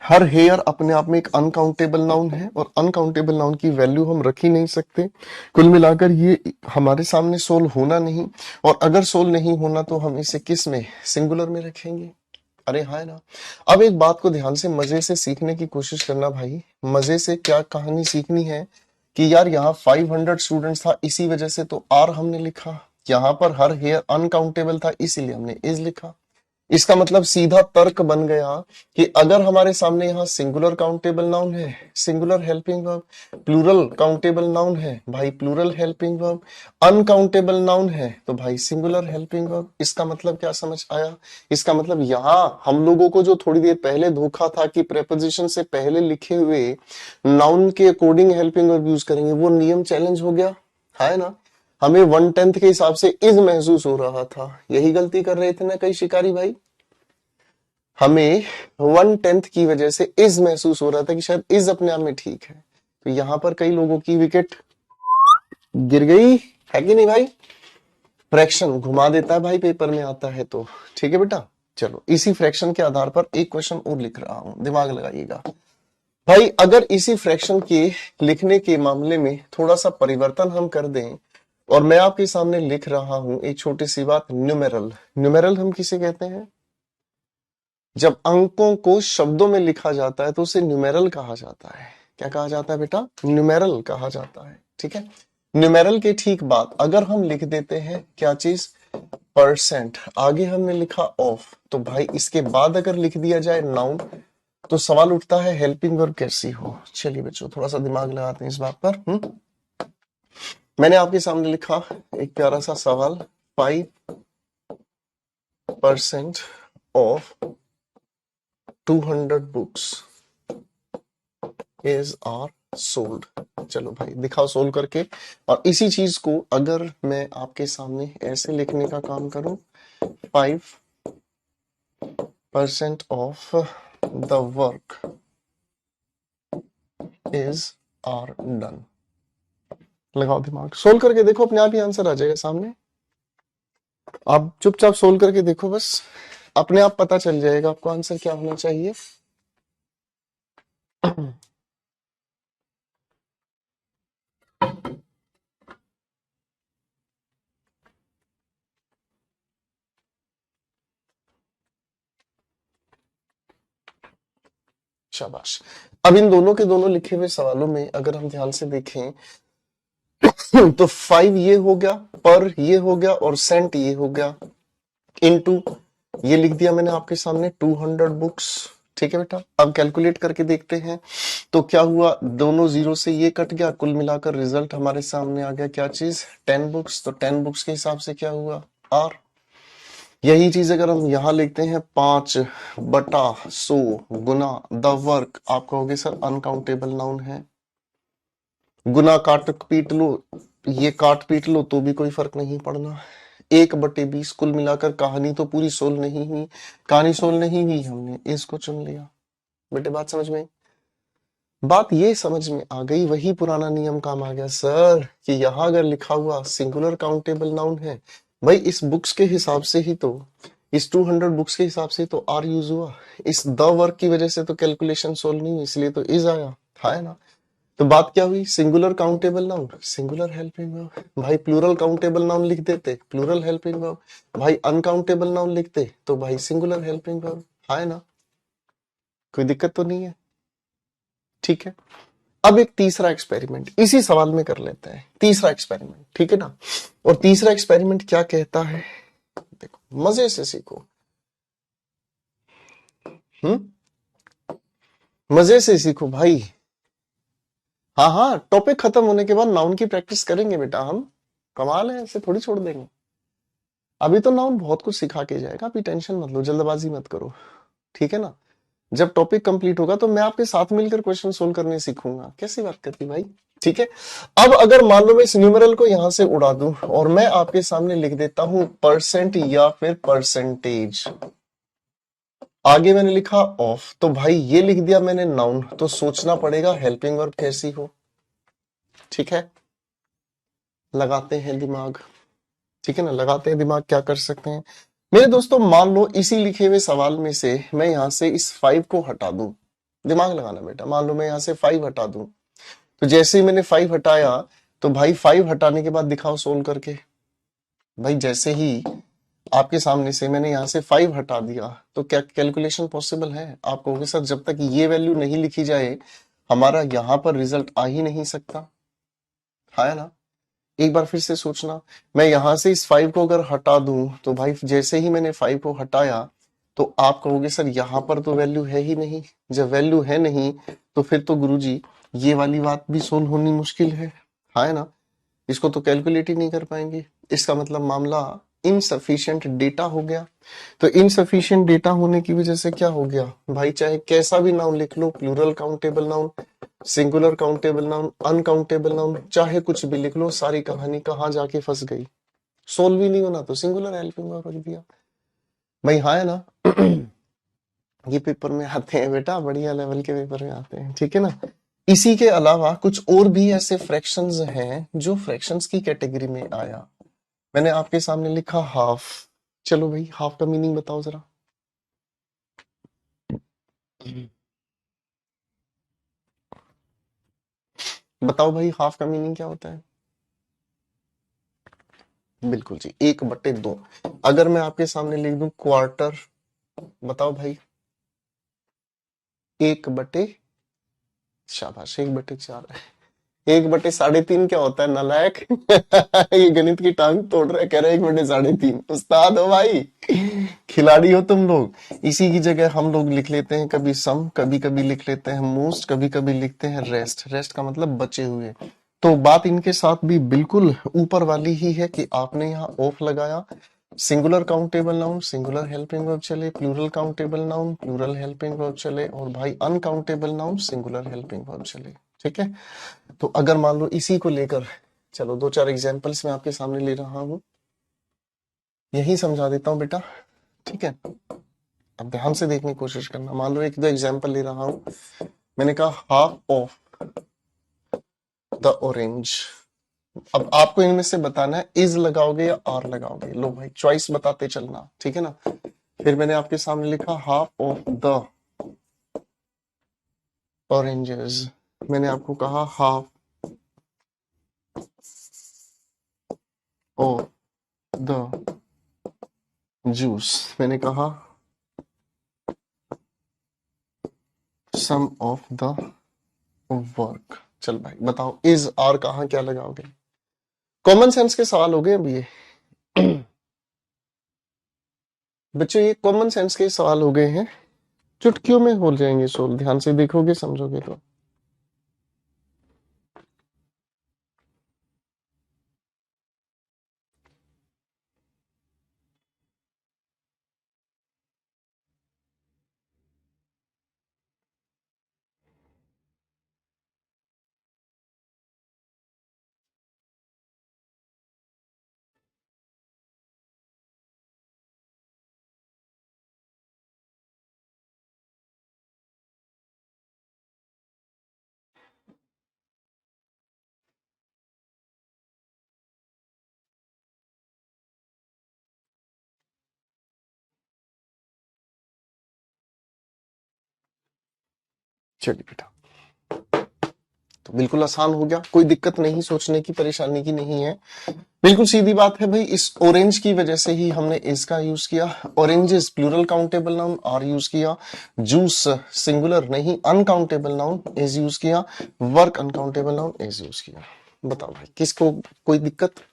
Speaker 1: हर हेयर अपने आप में एक अनकाउंटेबल नाउन है और अनकाउंटेबल नाउन की वैल्यू हम रख ही नहीं सकते। कुल मिलाकर ये हमारे सामने सोल्व होना नहीं, और अगर सोल्व नहीं होना तो हम इसे किस में, सिंगुलर में रखेंगे। अरे हाँ ना। अब एक बात को ध्यान से मजे से सीखने की कोशिश करना भाई, मजे से क्या कहानी सीखनी है कि यार यहाँ 500 स्टूडेंट्स था इसी वजह से तो आर हमने लिखा, यहाँ पर हर हेयर अनकाउंटेबल था इसीलिए हमने इज लिखा। इसका मतलब सीधा तर्क बन गया कि अगर हमारे सामने यहाँ सिंगुलर काउंटेबल नाउन है, singular helping verb, plural countable noun है भाई plural helping verb, uncountable noun है तो भाई सिंगुलर हेल्पिंग वर्ब। इसका मतलब क्या समझ आया? इसका मतलब यहाँ हम लोगों को जो थोड़ी देर पहले धोखा था कि प्रेपोजिशन से पहले लिखे हुए नाउन के अकॉर्डिंग हेल्पिंग वर्ब यूज करेंगे, वो नियम चैलेंज हो गया है ना। हमें 1/10 के हिसाब से इज महसूस हो रहा था, यही गलती कर रहे थे ना कई शिकारी भाई। हमें 1/10 की वजह से इज महसूस हो रहा था कि शायद इज अपने आप में ठीक है, तो यहां पर कई लोगों की विकेट गिर गई है कि नहीं भाई। फ्रैक्शन घुमा देता है भाई पेपर में आता है तो। ठीक है बेटा, चलो इसी फ्रैक्शन के आधार पर एक क्वेश्चन और लिख रहा हूं, दिमाग लगाइएगा भाई। अगर इसी फ्रैक्शन के लिखने के मामले में थोड़ा सा परिवर्तन हम कर दें, और मैं आपके सामने लिख रहा हूं एक छोटी सी बात, न्यूमेरल। न्यूमेरल हम किसे कहते हैं? जब अंकों को शब्दों में लिखा जाता है तो उसे न्यूमेरल कहा जाता है। क्या कहा जाता है बेटा? न्यूमेरल कहा जाता है। ठीक है, न्यूमेरल के ठीक बाद अगर हम लिख देते हैं क्या चीज? परसेंट। आगे हमने लिखा ऑफ, तो भाई इसके बाद अगर लिख दिया जाए नाउन तो सवाल उठता है हेल्पिंग वर्ब कैसी हो। चलिए बच्चों थोड़ा सा दिमाग लगाते हैं इस बात पर। मैंने आपके सामने लिखा एक प्यारा सा सवाल, 5% of 200 books is are sold. चलो भाई दिखाओ सोल्व करके। और इसी चीज को अगर मैं आपके सामने ऐसे लिखने का काम करूं, 5% of the work is are done. लगाओ दिमाग, सोल्व करके देखो, अपने आप ही आंसर आ जाएगा सामने। आप चुपचाप सोल्व करके देखो, बस अपने आप पता चल जाएगा आपको आंसर क्या होना चाहिए। शाबाश। अब इन दोनों के दोनों लिखे हुए सवालों में अगर हम ध्यान से देखें तो 5 ये हो गया, पर ये हो गया और सेंट ये हो गया, इनटू ये लिख दिया मैंने आपके सामने 200 बुक्स। ठीक है बेटा, अब कैलकुलेट करके देखते हैं तो क्या हुआ, दोनों जीरो से ये कट गया, कुल मिलाकर रिजल्ट हमारे सामने आ गया क्या चीज? 10 बुक्स। तो 10 बुक्स के हिसाब से क्या हुआ? आर। यही चीज अगर हम यहां लिखते हैं 5/100 गुना द वर्क, आप कहोगे सर अनकाउंटेबल नाउन है। गुना काट पीट लो, ये काट पीट लो तो भी कोई फर्क नहीं पड़ना। 1/20 कुल मिलाकर कहानी तो पूरी सोल्व नहीं हुई, कहानी सोल्व नहीं हुई, हमने इसको चुन लिया। बेटे बात समझ में, बात ये समझ में आ गई, वही पुराना नियम काम आ गया सर कि यहां अगर लिखा हुआ सिंगुलर काउंटेबल नाउन है, भाई इस बुक्स के हिसाब से ही तो, इस 200 बुक्स के हिसाब से तो आर यूज हुआ, इस द वर्क की वजह से तो कैलकुलेशन सोल्व नहीं हुई, इसलिए तो इज आया, है ना। तो बात क्या हुई? Singular countable noun singular helping verb. भाई प्लूरल काउंटेबल नाउन लिख देते प्लूरल हेल्पिंग वर्ब, भाई अनकाउंटेबल नाउन लिखते तो भाई सिंगुलर हेल्पिंग वर्ब, है ना। कोई दिक्कत तो नहीं है? ठीक है, अब एक तीसरा एक्सपेरिमेंट इसी सवाल में कर लेते हैं, तीसरा एक्सपेरिमेंट, ठीक है ना। और तीसरा एक्सपेरिमेंट क्या कहता है, देखो मजे से सीखो। मजे से सीखो भाई। हाँ हाँ, टॉपिक खत्म होने के बाद नाउन की प्रैक्टिस करेंगे बेटा हम, कमाल है, ऐसे थोड़ी छोड़ देंगे। अभी तो नाउन बहुत कुछ सिखा के जाएगा, अभी टेंशन मत लो, जल्दबाजी मत करो, ठीक है ना। जब टॉपिक कंप्लीट होगा तो मैं आपके साथ मिलकर क्वेश्चन सोल्व करने सीखूंगा, कैसी बात करती भाई। ठीक है, अब अगर मान लो मैं इस न्यूमेरल को यहां से उड़ा दूं और मैं आपके सामने लिख देता हूं परसेंट या फिर परसेंटेज, आगे मैंने लिखा ऑफ, तो भाई ये लिख दिया मैंने नाउन, तो सोचना पड़ेगा हेल्पिंग वर्ब कैसी हो। ठीक है, लगाते हैं दिमाग, ठीक है ना, लगाते हैं दिमाग, क्या कर सकते हैं मेरे दोस्तों। मान लो इसी लिखे हुए सवाल में से मैं यहां से इस 5 को हटा दूं, दिमाग लगाना बेटा, मान लो मैं यहां से 5 हटा दूं, तो जैसे ही मैंने 5 हटाया तो भाई 5 हटाने के बाद दिखाओ सोल्व करके। भाई जैसे ही आपके सामने से मैंने यहां से 5 हटा दिया तो क्या कैलकुलेशन पॉसिबल है? आप कहोगे सर जब तक ये वैल्यू नहीं लिखी जाए हमारा यहां पर रिजल्ट आ ही नहीं सकता। है ना। एक बार फिर से सोचना, मैं यहां से इस 5 को अगर हटा दूं तो भाई जैसे ही मैंने 5 को हटाया तो आप कहोगे सर यहाँ पर तो वैल्यू है ही नहीं। जब वैल्यू है नहीं तो फिर तो गुरुजी ये वाली बात भी सोल्व होनी मुश्किल है ना। इसको तो कैलकुलेट ही नहीं कर पाएंगे। इसका मतलब मामला इनसफिशिएंट डेटा हो गया। तो इनसफिशिएंट डेटा होने की वजह से क्या हो गया भाई, चाहे कैसा भी नाउन लिख लो, plural countable noun, singular countable noun, uncountable noun, चाहे कुछ भी लिख लो, सारी कहानी कहाँ जाके फंस गई। सोल्व ही नहीं होना तो सिंगुलर हेल्पिंग वर्ब रख दिया भाई, हाँ है ना। ये पेपर में आते हैं बेटा, बढ़िया लेवल के पेपर में आते हैं, ठीक है ना। इसी के अलावा कुछ और भी ऐसे फ्रैक्शंस हैं जो फ्रैक्शंस की कैटेगरी में आया। मैंने आपके सामने लिखा हाफ। चलो भाई हाफ का मीनिंग बताओ जरा। बताओ भाई हाफ का मीनिंग क्या होता है। बिल्कुल जी, 1/2। अगर मैं आपके सामने लिख दूं क्वार्टर, बताओ भाई 1/, शाबाश 1/4। 1/3.5 क्या होता है नालायक। ये गणित की टांग तोड़ रहे, कह रहे 1/3.5। उस्ताद हो भाई, खिलाड़ी हो तुम लोग। इसी की जगह हम लोग लिख लेते हैं कभी सम, कभी कभी लिख लेते हैं मोस्ट, कभी कभी लिखते हैं रेस्ट। रेस्ट का मतलब बचे हुए। तो बात इनके साथ भी बिल्कुल ऊपर वाली ही है कि आपने यहाँ ऑफ लगाया। Singular countable noun singular helping verb चले, plural countable noun plural helping verb चले, और भाई uncountable noun singular helping verb चले। ठीक है। तो अगर मान लो इसी को लेकर, चलो 2-4 एग्जांपल्स मैं आपके सामने ले रहा हूं, यही समझा देता हूं बेटा, ठीक है। अब ध्यान से देखने की कोशिश करना। मान लो एक दो एग्जांपल ले रहा हूं। मैंने कहा हाफ ऑफ द ऑरेंज। अब आपको इनमें से बताना है इज लगाओगे या आर लगाओगे। लो भाई चॉइस बताते चलना, ठीक है ना। फिर मैंने आपके सामने लिखा हाफ ऑफ द ऑरेंजेस। मैंने आपको कहा हाफ ऑफ द जूस। मैंने कहा सम ऑफ द वर्क। चल भाई बताओ इज आर कहाँ क्या लगाओगे। कॉमन सेंस के सवाल हो गए अभी ये। बच्चों ये कॉमन सेंस के सवाल हो गए हैं, चुटकियों में हो जाएंगे सोल्व। ध्यान से देखोगे समझोगे तो। चलिए बेटा, तो बिल्कुल आसान हो गया, कोई दिक्कत नहीं, सोचने की परेशानी की नहीं है। बिल्कुल सीधी बात है भाई, इस ऑरेंज की वजह से ही हमने इसका यूज किया। Oranges plural countable noun are use किया। जूस सिंगुलर नहीं अनकाउंटेबल नाउन इज यूज किया। Work uncountable noun is use किया। बताओ भाई किसको कोई दिक्कत।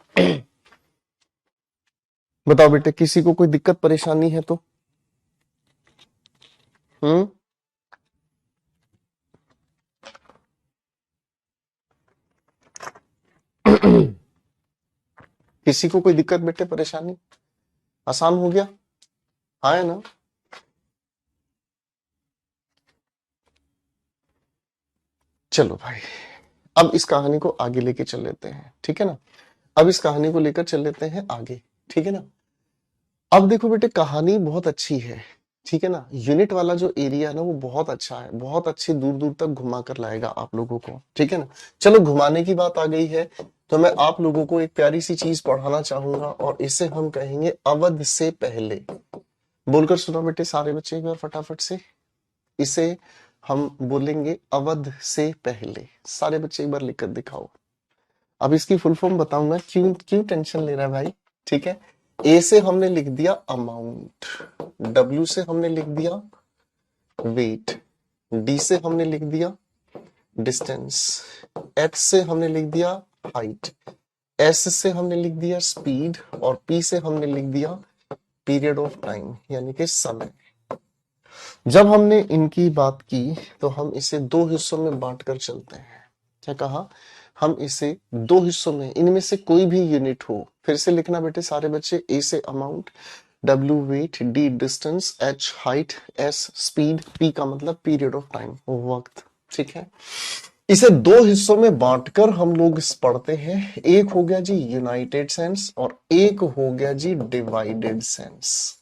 Speaker 1: बताओ बेटे किसी को कोई दिक्कत परेशानी है तो। हम्म। किसी को कोई दिक्कत बेटे परेशानी, आसान हो गया, हाँ है ना। चलो भाई अब इस कहानी को आगे लेके चल लेते हैं, ठीक है ना। अब इस कहानी को लेकर चल लेते हैं आगे, ठीक है ना। अब देखो बेटे कहानी बहुत अच्छी है, ठीक है ना। यूनिट वाला जो एरिया है ना वो बहुत अच्छा है, बहुत अच्छे दूर दूर तक घुमा कर लाएगा आप लोगों को, ठीक है ना। चलो घुमाने की बात आ गई है तो मैं आप लोगों को एक प्यारी सी चीज पढ़ाना चाहूंगा और इसे हम कहेंगे अवध से पहले। बोलकर सुनो बेटे सारे बच्चे एक बार फटाफट से, इसे हम बोलेंगे अवध से पहले। सारे बच्चे एक बार लिखकर दिखाओ। अब इसकी फुल फॉर्म बताऊंगा, क्यों क्यों टेंशन ले रहा है भाई, ठीक है। ए से हमने लिख दिया अमाउंट, डब्ल्यू से हमने लिख दिया वेट, डी से हमने लिख दिया डिस्टेंस, एच से हमने लिख दिया हाइट, एस से हमने लिख दिया स्पीड और पी से हमने लिख दिया पीरियड ऑफ टाइम यानी कि समय। जब हमने इनकी बात की तो हम इसे दो हिस्सों में बांटकर चलते हैं। क्या कहा? हम इसे दो हिस्सों में, इनमें से कोई भी यूनिट हो, फिर से लिखना बेटे सारे बच्चे, ए से amount, W weight, D distance, H height, S speed, P का मतलब पीरियड ऑफ टाइम, वक्त। ठीक है, इसे दो हिस्सों में बांटकर हम लोग इस पढ़ते हैं। एक हो गया जी यूनाइटेड सेंस और एक हो गया जी डिवाइडेड सेंस।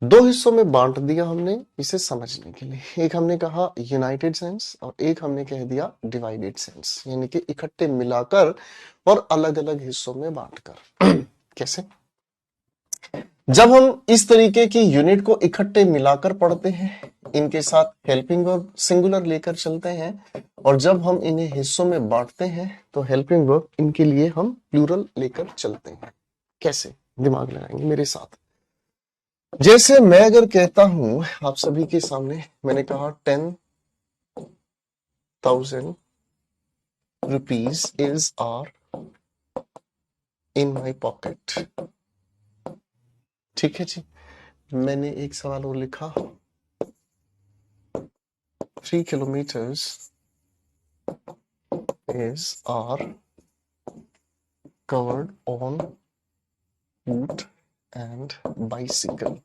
Speaker 1: दो हिस्सों में बांट दिया हमने इसे समझने के लिए। एक हमने कहा यूनाइटेड सेंस और एक हमने कह दिया डिवाइडेड सेंस, यानी कि इकट्ठे मिलाकर और अलग अलग हिस्सों में बांटकर। कैसे? जब हम इस तरीके की यूनिट को इकट्ठे मिलाकर पढ़ते हैं, इनके साथ हेल्पिंग वर्ब सिंगुलर लेकर चलते हैं, और जब हम इन्हें हिस्सों में बांटते हैं तो हेल्पिंग वर्ब इनके लिए हम प्लूरल लेकर चलते हैं। कैसे? दिमाग लगाएंगे मेरे साथ। जैसे मैं अगर कहता हूं आप सभी के सामने, मैंने कहा 10,000 rupees is are in my pocket. ठीक है जी, मैंने एक सवाल और लिखा, 3 kilometers is are covered on foot and bicycle।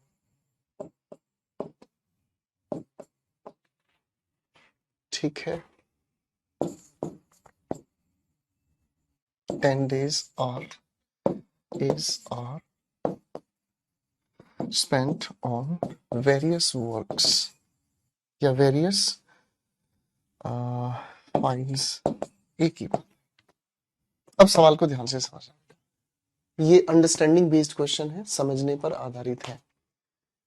Speaker 1: ठीक है, 10 days is are spent on various works या various files। एक ही बात। अब सवाल को ध्यान से समझना, ये अंडरस्टैंडिंग बेस्ड क्वेश्चन है, समझने पर आधारित है।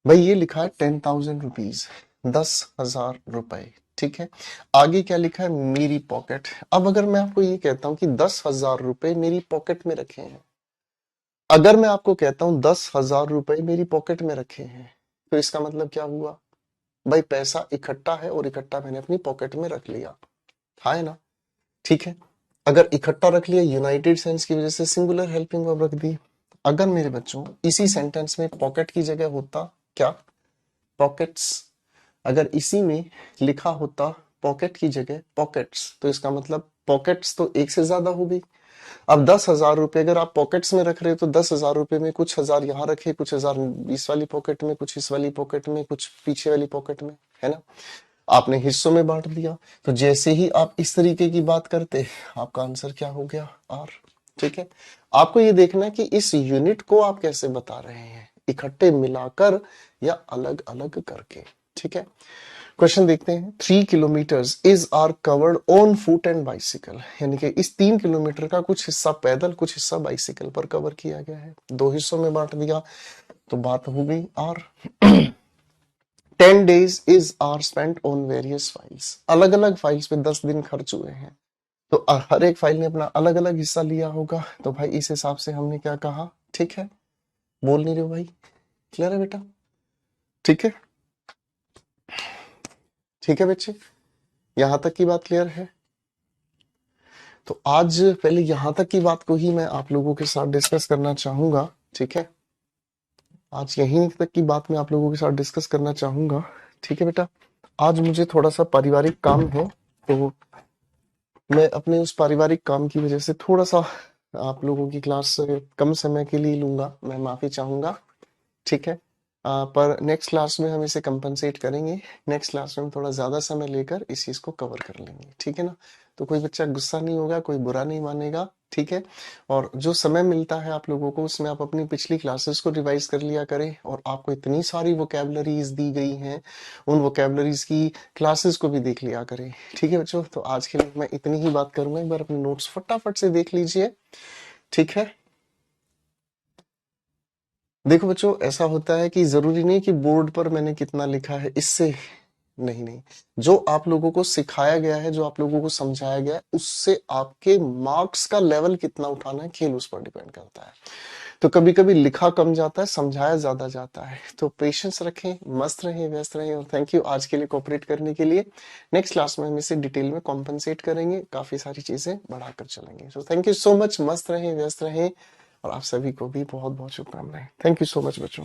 Speaker 1: भाई ये लिखा है 10,000 रुपीज, 10,000 रुपए। ठीक है, आगे क्या लिखा है? मेरी पॉकेट। अब अगर मैं आपको ये कहता हूं कि 10,000 रुपए मेरी पॉकेट में रखे हैं, अगर मैं आपको कहता हूं 10,000 रुपए मेरी पॉकेट में रखे हैं, तो इसका मतलब क्या हुआ? भाई पैसा इकट्ठा है और इकट्ठा मैंने अपनी पॉकेट में रख लिया, है ना? ठीक है, अगर इकट्ठा रख लिया, यूनाइटेड सेंस की वजह से सिंगुलर हेल्पिंग वर्ब रख दी। अगर मेरे बच्चों इसी सेंटेंस में पॉकेट की जगह होता क्या? पॉकेट्स। अगर इसी में लिखा होता पॉकेट की जगह पॉकेट्स, तो इसका मतलब पॉकेट्स तो एक से ज्यादा हो गई। अब 10,000 रुपए अगर आप पॉकेट्स में रख रहे हो तो 10,000 रुपए में कुछ हजार यहाँ रखे, कुछ हजार इस वाली पॉकेट में, कुछ इस वाली पॉकेट में, कुछ पीछे वाली पॉकेट में, है ना? आपने हिस्सों में बांट दिया। तो जैसे ही आप इस तरीके की बात करते, आपका आंसर क्या हो गया? आर। ठीक है, आपको ये देखना है कि इस यूनिट को आप कैसे बता रहे हैं, इकट्ठे मिलाकर या अलग अलग करके। ठीक है, क्वेश्चन देखते हैं। 3 kilometres is are covered on foot and bicycle, यानी कि इस 3 किलोमीटर का कुछ हिस्सा पैदल, कुछ हिस्सा बाइसिकल पर कवर किया गया है। दो हिस्सों में बांट दिया तो बात हो गई are. 10 days is are spent on various files, अलग अलग फाइल्स पे 10 दिन खर्च हुए हैं, तो हर एक फाइल ने अपना अलग अलग हिस्सा लिया होगा। तो भाई इस हिसाब से हमने क्या कहा? ठीक है, बोल नहीं रहे हो भाई? क्लियर है बेटा? ठीक है, ठीक है बच्चे, यहां तक की बात क्लियर है? तो आज पहले यहां तक की बात को ही मैं आप लोगों के साथ डिस्कस करना चाहूंगा। ठीक है, आज यहीं तक की बात मैं आप लोगों के साथ डिस्कस करना चाहूंगा। ठीक है बेटा, आज मुझे थोड़ा सा पारिवारिक काम है, तो मैं अपने उस पारिवारिक काम की वजह से थोड़ा सा आप लोगों की क्लास कम समय के लिए लूंगा, मैं माफी चाहूंगा। ठीक है, पर नेक्स्ट क्लास में हम इसे कंपनसेट करेंगे। नेक्स्ट क्लास में हम थोड़ा ज्यादा समय लेकर इस चीज को कवर कर लेंगे। ठीक है ना? तो कोई बच्चा गुस्सा नहीं होगा, कोई बुरा नहीं मानेगा। ठीक है, और जो समय मिलता है आप लोगों को, उसमें आप अपनी पिछली क्लासेस को रिवाइज कर लिया करें, और आपको इतनी सारी वोकेबलरीज दी गई हैं, उन वोकेबलरीज की क्लासेस को भी देख लिया करें। ठीक है बच्चों, तो आज के लिए मैं इतनी ही बात करूंगा। एक बार अपने नोट्स फटाफट से देख लीजिए। ठीक है, देखो बच्चों, ऐसा होता है कि जरूरी नहीं कि बोर्ड पर मैंने कितना लिखा है इससे, नहीं नहीं, जो आप लोगों को सिखाया गया है, जो आप लोगों को समझाया गया है, उससे आपके मार्क्स का लेवल कितना उठाना है, खेल उस पर डिपेंड करता है। तो कभी कभी लिखा कम जाता है, समझाया ज्यादा जाता है। तो पेशेंस रखें, मस्त रहें, व्यस्त रहें, और थैंक यू आज के लिए कोऑपरेट करने के लिए। नेक्स्ट क्लास में हम इसे डिटेल में कॉम्पनसेट करेंगे, काफी सारी चीजें बढ़ाकर चलेंगे। So thank you so much, मस्त रहें, व्यस्त रहें, और आप सभी को भी बहुत बहुत शुभकामनाएं। थैंक यू सो मच बच्चों।